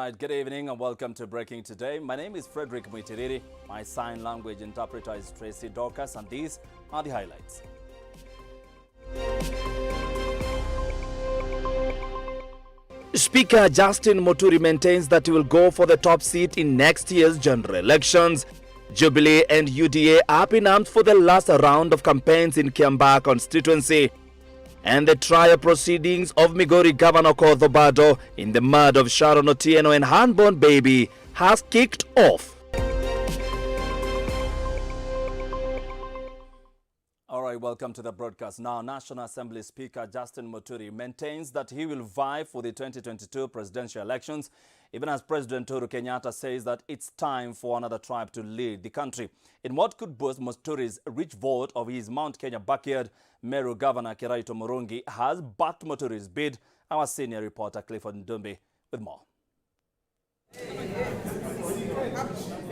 right, good evening and welcome to Breaking Today. My name is Frederick Muitiriri. My sign language interpreter is Tracy Dorcas, and these are the highlights. Speaker Justin Muturi maintains that he will go for the top seat in next year's general elections. Jubilee and UDA up in arms for the last round of campaigns in Kiambaa constituency. And the trial proceedings of Migori Governor Kodhobado in the murder of Sharon Otieno and her unborn baby has kicked off. All right, welcome to the broadcast. Now, National Assembly Speaker Justin Muturi maintains that he will vie for the 2022 presidential elections, even as President Uhuru Kenyatta says that it's time for another tribe to lead the country. In what could boost Muturi's rich vote of his Mount Kenya backyard, Meru Governor Kiraito Murungi has backed Muturi's bid. Our senior reporter Clifford Ndumbi with more.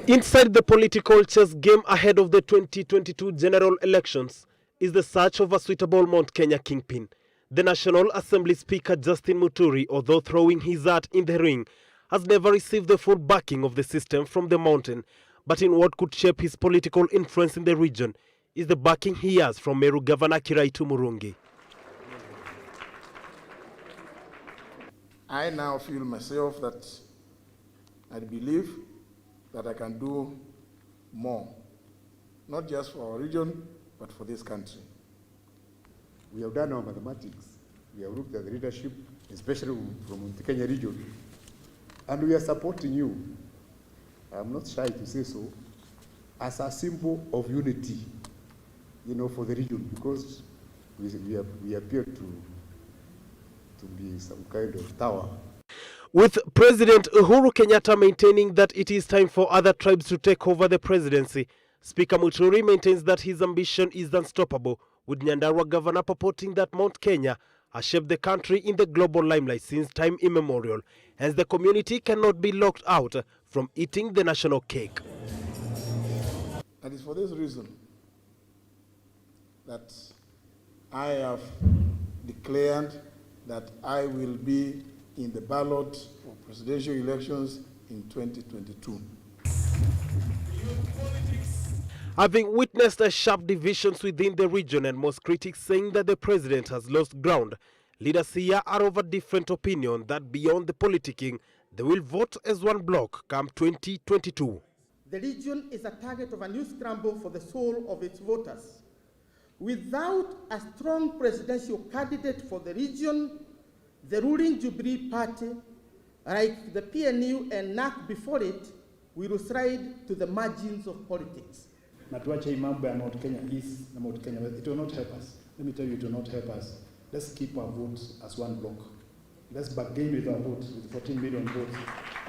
Inside the political chess game ahead of the 2022 general elections is the search of a suitable Mount Kenya kingpin. The National Assembly Speaker Justin Muturi, although throwing his hat in the ring, has never received the full backing of the system from the mountain. But in what could shape his political influence in the region is the backing he has from Meru Governor Kiraito Murungi. I now feel myself that I believe that I can do more, not just for our region, but for this country. We have done our mathematics. We have looked at the leadership, especially from the Kenya region, and we are supporting you. I'm not shy to say so, as a symbol of unity, for the region, because we appear to be some kind of tower. With President Uhuru Kenyatta maintaining that it is time for other tribes to take over the presidency, Speaker Muturi maintains that his ambition is unstoppable, with Nyandarua Governor purporting that Mount Kenya has shaped the country in the global limelight since time immemorial. Hence, the community cannot be locked out from eating the national cake. And it's for this reason that I have declared that I will be in the ballot for presidential elections in 2022. Having witnessed a sharp divisions within the region and most critics saying that the president has lost ground, leaders here are of a different opinion that beyond the politicking, they will vote as one bloc come 2022. The region is a target of a new scramble for the soul of its voters. Without a strong presidential candidate for the region, the ruling Jubilee party, like the PNU and NAC before it, will slide to the margins of politics. Natuache mambo ya Mount Kenya East na Mount Kenya West. It will not help us. Let me tell you, it will not help us. Let's keep our votes as one block. Let's bargain with our votes, with 14 million votes.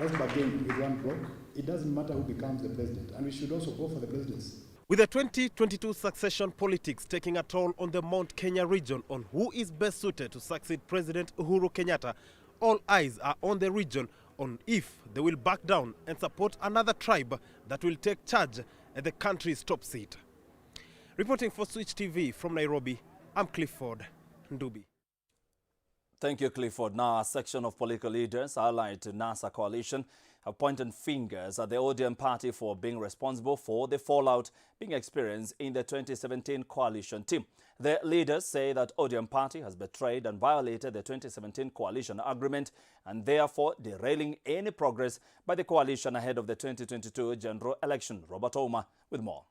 Let's bargain with one block. It doesn't matter who becomes the president, and we should also go for the presidency. With the 2022 succession politics taking a toll on the Mount Kenya region on who is best suited to succeed President Uhuru Kenyatta, all eyes are on the region on if they will back down and support another tribe that will take charge at the country's top seat. Reporting for Switch TV from Nairobi, I'm Clifford Ndubi. Thank you, Clifford. Now, a section of political leaders allied to NASA coalition have pointed fingers at the ODM party for being responsible for the fallout being experienced in the 2017 coalition team. The leaders say that ODM party has betrayed and violated the 2017 coalition agreement and therefore derailing any progress by the coalition ahead of the 2022 general election. Robert Oma with more.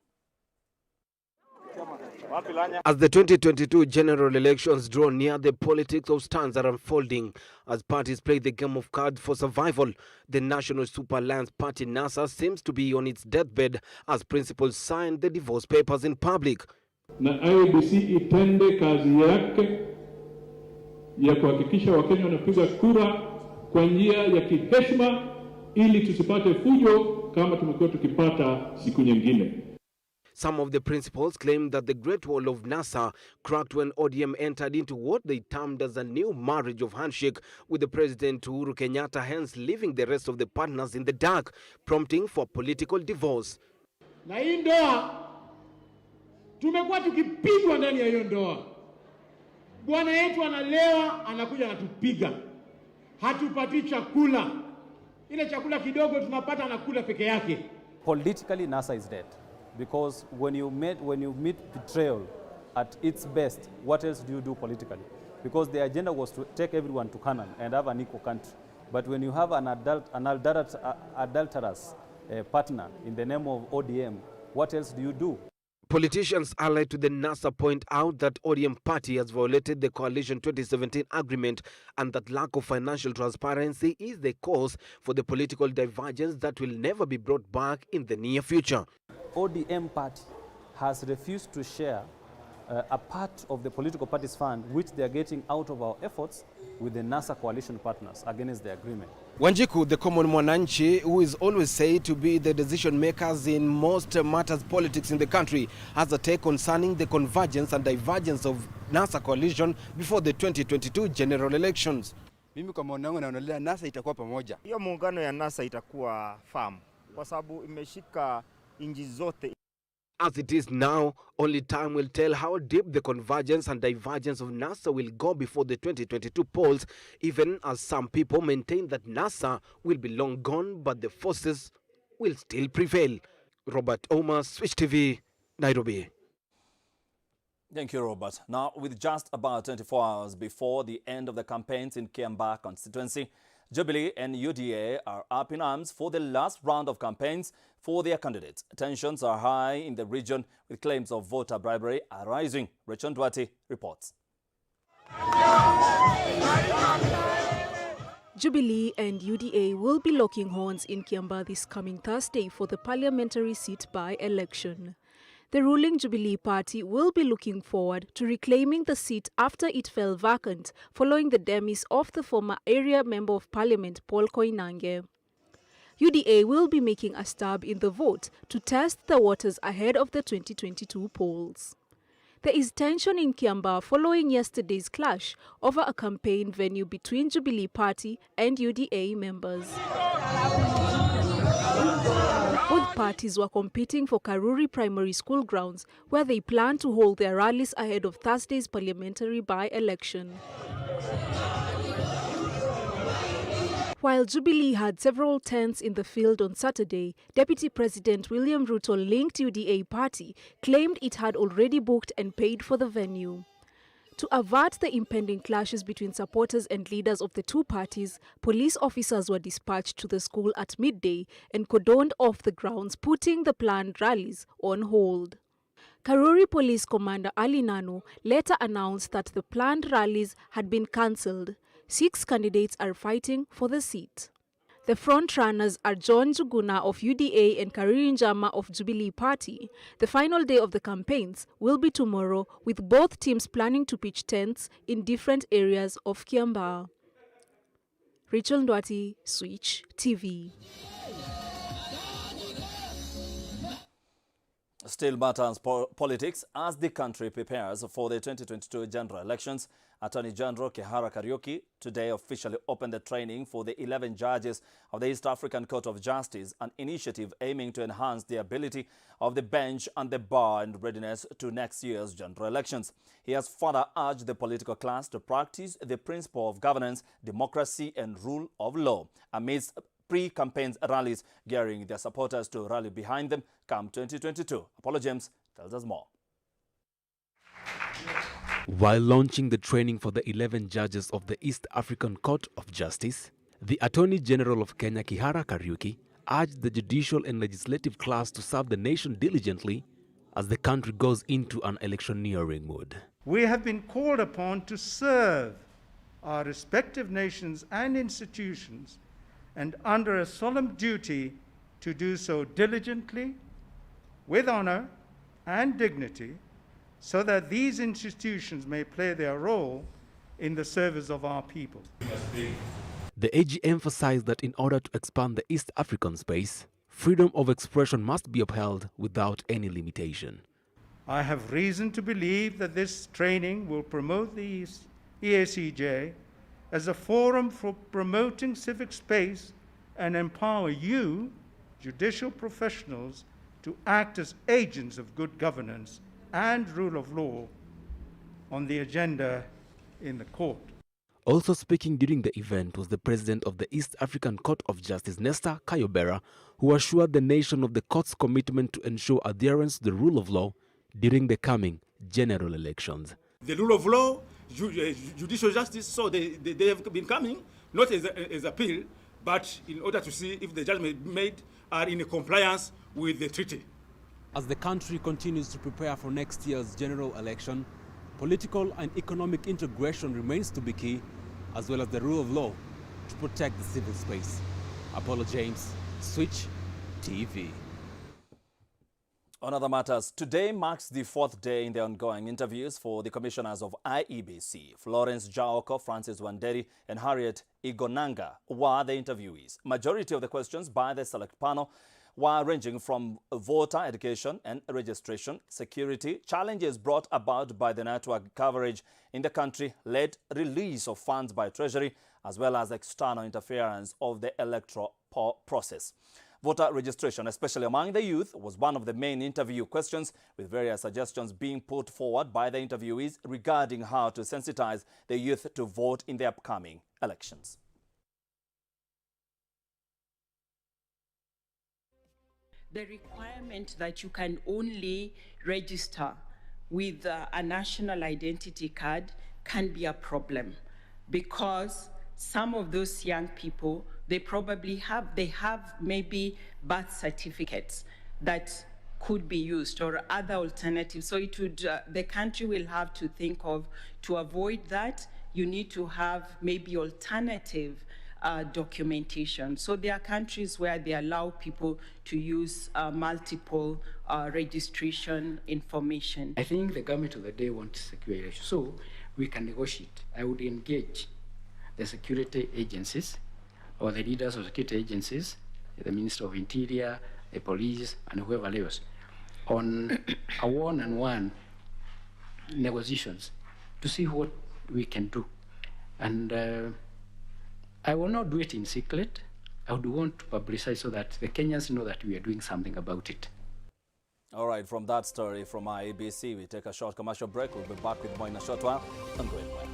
As the 2022 general elections draw near, the politics of stands are unfolding as parties play the game of cards for survival. The National Super Alliance Party NASA seems to be on its deathbed as principals sign the divorce papers in public. Na IEBC itende kazi yake ya kuhakikisha Wakenya wanapiga kura kwa njia ya kiheshima ili tusipate fujo kama tumekuwa tukipata siku nyingine. Some of the principals claim that the Great Wall of NASA cracked when ODM entered into what they termed as a new marriage of handshake with the President Uhuru Kenyatta, hence leaving the rest of the partners in the dark, prompting for political divorce. Na hii ndoa tumekuwa tukipigwa ndani ya hiyo ndoa. Bwana yetu analewa, anakuja anatupiga. Hatupati chakula. Ile chakula kidogo tunapata anakula peke yake. Politically, NASA is dead, because when you meet betrayal at its best, what else do you do politically? Because the agenda was to take everyone to Canaan and have an equal country. But when you have an adulterous partner in the name of ODM, what else do you do? Politicians allied to the NASA point out that ODM party has violated the coalition 2017 agreement and that lack of financial transparency is the cause for the political divergence that will never be brought back in the near future. ODM party has refused to share a part of the political party's fund which they are getting out of our efforts with the NASA coalition partners against the agreement. Wanjiku, the common mwananchi, who is always said to be the decision makers in most matters politics in the country, has a take concerning the convergence and divergence of NASA coalition before the 2022 general elections. Mimi kwa maoni yangu naonelea NASA itakuwa pamoja. Hiyo muungano ya NASA itakuwa firm kwa sababu imeshika inji zote. As it is now, only time will tell how deep the convergence and divergence of NASA will go before the 2022 polls, even as some people maintain that NASA will be long gone, but the forces will still prevail. Robert Omar, Switch TV, Nairobi. Thank you, Robert. Now, with just about 24 hours before the end of the campaigns in Kiambaa constituency, Jubilee and UDA are up in arms for the last round of campaigns for their candidates. Tensions are high in the region with claims of voter bribery arising. Rachel Duarte reports. Jubilee and UDA will be locking horns in Kiambaa this coming Thursday for the parliamentary seat by-election. The ruling Jubilee party will be looking forward to reclaiming the seat after it fell vacant following the demise of the former area member of parliament Paul Koinange. UDA will be making a stab in the vote to test the waters ahead of the 2022 polls. There is tension in Kiambaa following yesterday's clash over a campaign venue between Jubilee party and UDA members. Both parties were competing for Karuri Primary School grounds, where they plan to hold their rallies ahead of Thursday's parliamentary by-election. While Jubilee had several tents in the field on Saturday, Deputy President William Ruto-linked UDA party claimed it had already booked and paid for the venue. To avert the impending clashes between supporters and leaders of the two parties, police officers were dispatched to the school at midday and cordoned off the grounds, putting the planned rallies on hold. Karuri Police Commander Ali Nanu later announced that the planned rallies had been cancelled. 6 candidates are fighting for the seat. The front-runners are John Juguna of UDA and Karuri Njama of Jubilee Party. The final day of the campaigns will be tomorrow, with both teams planning to pitch tents in different areas of Kiambaa. Rachel Duarte, Switch TV. Still matters politics as the country prepares for the 2022 general elections. Attorney General Kihara Kariuki today officially opened the training for the 11 judges of the East African Court of Justice, an initiative aiming to enhance the ability of the bench and the bar and readiness to next year's general elections. He has further urged the political class to practice the principle of governance, democracy and rule of law amidst pre-campaign rallies, gearing their supporters to rally behind them come 2022. Apollo James tells us more. While launching the training for the 11 judges of the East African Court of Justice, the Attorney General of Kenya, Kihara Kariuki, urged the judicial and legislative class to serve the nation diligently as the country goes into an electioneering mood. We have been called upon to serve our respective nations and institutions, and under a solemn duty to do so diligently, with honor and dignity, so that these institutions may play their role in the service of our people. The AG emphasized that in order to expand the East African space, freedom of expression must be upheld without any limitation. I have reason to believe that this training will promote the EACJ as a forum for promoting civic space and empower you, judicial professionals, to act as agents of good governance and rule of law on the agenda in the court. Also speaking during the event was the president of the East African Court of Justice, Nestor Kayobera, who assured the nation of the court's commitment to ensure adherence to the rule of law during the coming general elections. The rule of law, judicial justice, so they have been coming, not as appeal, but in order to see if the judgment made are in compliance with the treaty. As the country continues to prepare for next year's general election, political and economic integration remains to be key, as well as the rule of law to protect the civil space. Apollo James, Switch TV. On other matters, today marks the 4th day in the ongoing interviews for the commissioners of IEBC. Florence Jaoko, Francis Wanderi, and Harriet Igonanga were the interviewees. Majority of the questions by the select panel were ranging from voter education and registration, security, challenges brought about by the network coverage in the country, led release of funds by Treasury, as well as external interference of the electoral process. Voter registration, especially among the youth, was one of the main interview questions, with various suggestions being put forward by the interviewees regarding how to sensitize the youth to vote in the upcoming elections. The requirement that you can only register with a national identity card can be a problem, because some of those young people, they have maybe birth certificates that could be used or other alternatives. So it would, the country will have to think of, to avoid that, you need to have maybe alternative documentation. So there are countries where they allow people to use multiple registration information. I think the government of the day wants secure elections, so we can negotiate. I would engage the security agencies or the leaders of security agencies, the Minister of Interior, the police, and whoever else, on a one-on-one negotiations to see what we can do. And I will not do it in secret. I would want to publicize so that the Kenyans know that we are doing something about it. All right, from that story from IEBC, we take a short commercial break. We'll be back with more in a short while. Don't go anywhere.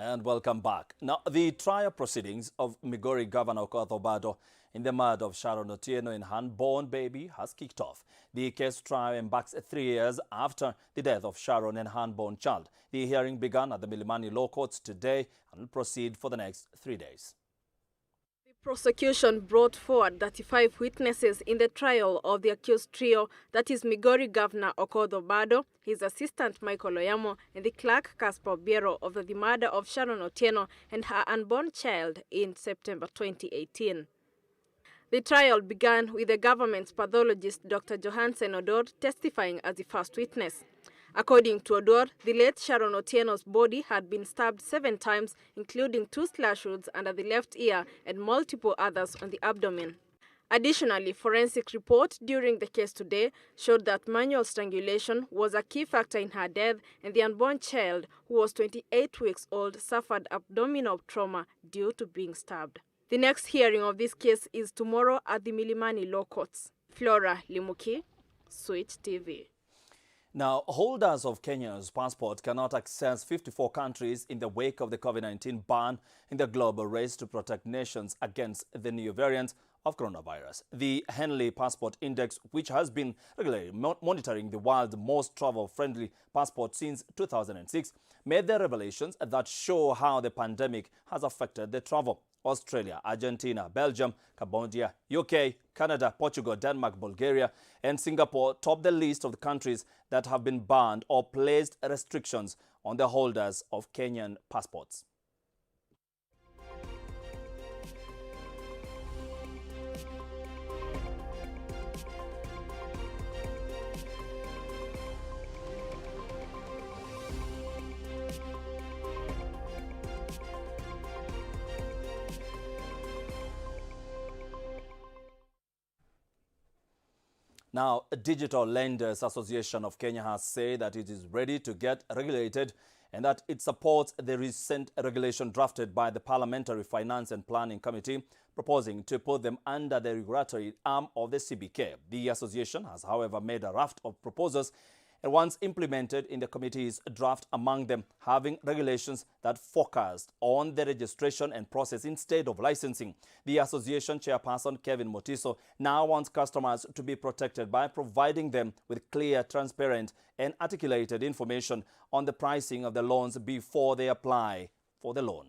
And welcome back. Now, the trial proceedings of Migori Governor Okoth Obado in the murder of Sharon Otieno and her unborn baby has kicked off. The case trial embarks 3 years after the death of Sharon and her unborn child. The hearing began at the Milimani Law Courts today and will proceed for the next 3 days. The prosecution brought forward 35 witnesses in the trial of the accused trio, that is Migori Governor Okoth Obado, his assistant Michael Oyamo, and the clerk Casper Biero over the murder of Sharon Otieno and her unborn child in September 2018. The trial began with the government's pathologist Dr. Johansen Odor testifying as the first witness. According to Odor, the late Sharon Otieno's body had been stabbed 7 times, including 2 slash wounds under the left ear and multiple others on the abdomen. Additionally, forensic report during the case today showed that manual strangulation was a key factor in her death, and the unborn child, who was 28 weeks old, suffered abdominal trauma due to being stabbed. The next hearing of this case is tomorrow at the Milimani Law Courts. Flora Limuki, Switch TV. Now, holders of Kenya's passport cannot access 54 countries in the wake of the COVID-19 ban in the global race to protect nations against the new variant of coronavirus. The Henley Passport Index, which has been regularly monitoring the world's most travel-friendly passport since 2006, made the revelations that show how the pandemic has affected the travel. Australia, Argentina, Belgium, Cambodia, UK, Canada, Portugal, Denmark, Bulgaria, and Singapore top the list of the countries that have been banned or placed restrictions on the holders of Kenyan passports. Now, Digital Lenders Association of Kenya has said that it is ready to get regulated and that it supports the recent regulation drafted by the Parliamentary Finance and Planning Committee, proposing to put them under the regulatory arm of the CBK. The association has, however, made a raft of proposals, and once implemented in the committee's draft, among them having regulations that focused on the registration and process instead of licensing. The association chairperson, Kevin Motiso, now wants customers to be protected by providing them with clear, transparent, and articulated information on the pricing of the loans before they apply for the loan.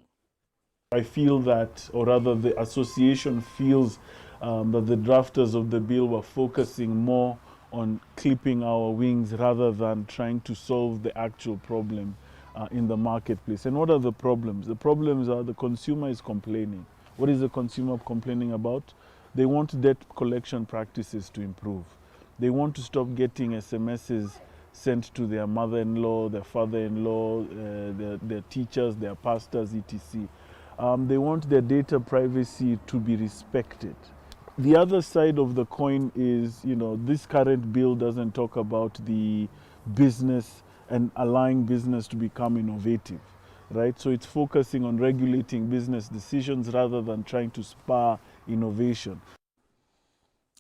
I feel that, or rather the association feels that the drafters of the bill were focusing more on clipping our wings rather than trying to solve the actual problem in the marketplace. And what are the problems? The problems are the consumer is complaining. What is the consumer complaining about? They want debt collection practices to improve. They want to stop getting SMSs sent to their mother-in-law, their father-in-law, their teachers, their pastors, etc. They want their data privacy to be respected. The other side of the coin is, this current bill doesn't talk about the business and allowing business to become innovative, right? So it's focusing on regulating business decisions rather than trying to spur innovation.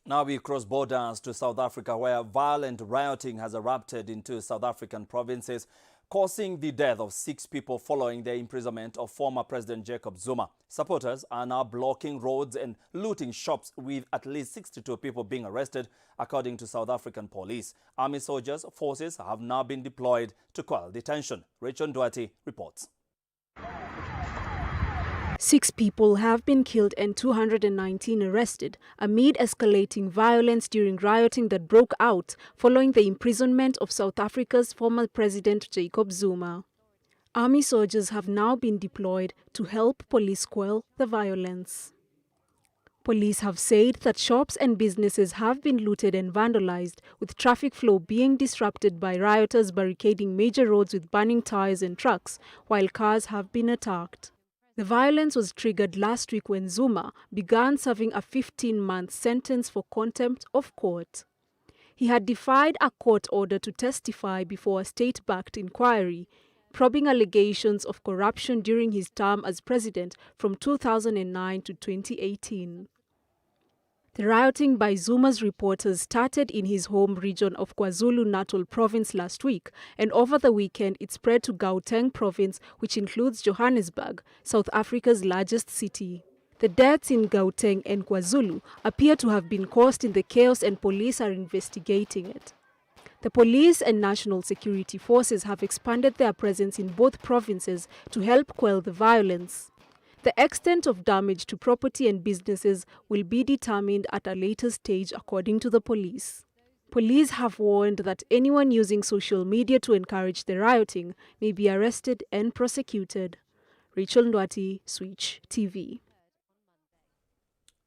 Now we cross borders to South Africa, where violent rioting has erupted into South African provinces, causing the death of 6 people following the imprisonment of former President Jacob Zuma. Supporters are now blocking roads and looting shops, with at least 62 people being arrested, according to South African police. Army soldiers' forces have now been deployed to quell the tension. Rachel Duarte reports. 6 people have been killed and 219 arrested amid escalating violence during rioting that broke out following the imprisonment of South Africa's former President Jacob Zuma. Army soldiers have now been deployed to help police quell the violence. Police have said that shops and businesses have been looted and vandalized, with traffic flow being disrupted by rioters barricading major roads with burning tires and trucks, while cars have been attacked. The violence was triggered last week when Zuma began serving a 15-month sentence for contempt of court. He had defied a court order to testify before a state-backed inquiry, probing allegations of corruption during his term as president from 2009 to 2018. The rioting by Zuma's reporters started in his home region of KwaZulu-Natal province last week, and over the weekend it spread to Gauteng province, which includes Johannesburg, South Africa's largest city. The deaths in Gauteng and KwaZulu appear to have been caused in the chaos, and police are investigating it. The police and national security forces have expanded their presence in both provinces to help quell the violence. The extent of damage to property and businesses will be determined at a later stage, according to the police. Police have warned that anyone using social media to encourage the rioting may be arrested and prosecuted. Rachel Ndwati, Switch TV.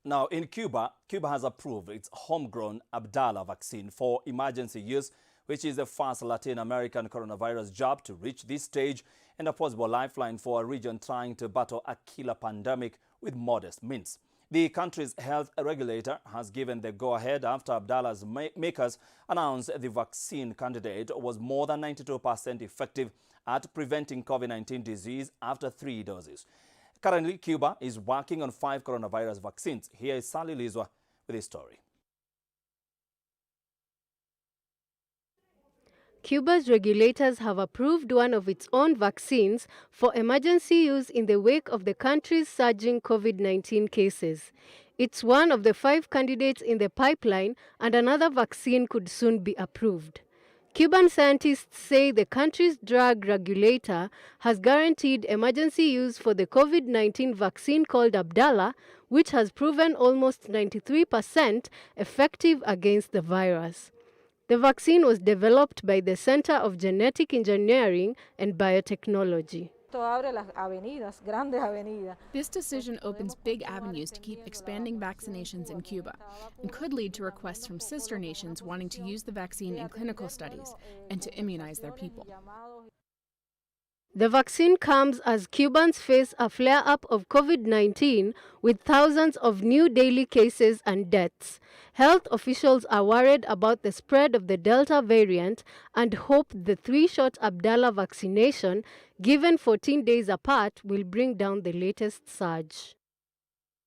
Now, in Cuba, Cuba has approved its homegrown Abdala vaccine for emergency use, which is the first Latin American coronavirus jab to reach this stage and a possible lifeline for a region trying to battle a killer pandemic with modest means. The country's health regulator has given the go-ahead after Abdala's makers announced the vaccine candidate was more than 92% effective at preventing COVID-19 disease after 3 doses. Currently, Cuba is working on 5 coronavirus vaccines. Here is Sally Lizwa with his story. Cuba's regulators have approved one of its own vaccines for emergency use in the wake of the country's surging COVID-19 cases. It's one of the 5 candidates in the pipeline, and another vaccine could soon be approved. Cuban scientists say the country's drug regulator has guaranteed emergency use for the COVID-19 vaccine called Abdala, which has proven almost 93% effective against the virus. The vaccine was developed by the Center of Genetic Engineering and Biotechnology. This decision opens big avenues to keep expanding vaccinations in Cuba and could lead to requests from sister nations wanting to use the vaccine in clinical studies and to immunize their people. The vaccine comes as Cubans face a flare-up of COVID-19 with thousands of new daily cases and deaths. Health officials are worried about the spread of the Delta variant and hope the 3-shot Abdala vaccination, given 14 days apart, will bring down the latest surge.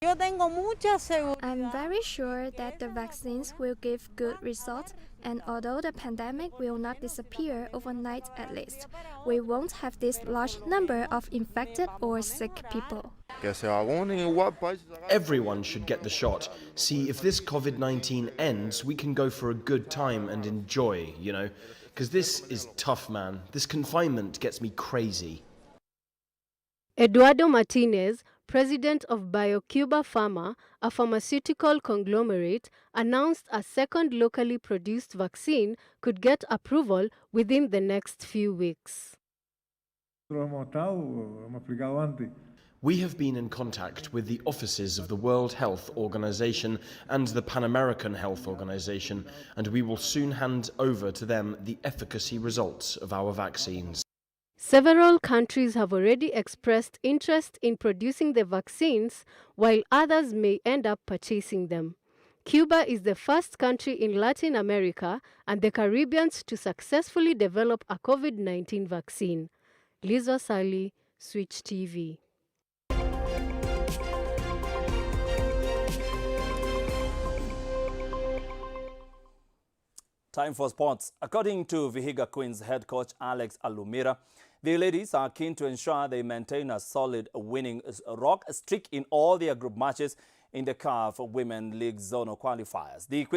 I'm very sure that the vaccines will give good results, and although the pandemic will not disappear overnight at least, we won't have this large number of infected or sick people. Everyone should get the shot. See, if this COVID-19 ends, we can go for a good time and enjoy, you know, because this is tough, man. This confinement gets me crazy. Eduardo Martinez, president of BioCuba Pharma, a pharmaceutical conglomerate, announced a second locally produced vaccine could get approval within the next few weeks. We have been in contact with the offices of the World Health Organization and the Pan American Health Organization, and we will soon hand over to them the efficacy results of our vaccines. Several countries have already expressed interest in producing the vaccines, while others may end up purchasing them. Cuba is the first country in Latin America and the Caribbean to successfully develop a COVID-19 vaccine. Liza Sali, Switch TV. Time for sports. According to Vihiga Queens head coach Alex Alumira, the ladies are keen to ensure they maintain a solid winning streak in all their group matches in the CAF Women League Zonal qualifiers. The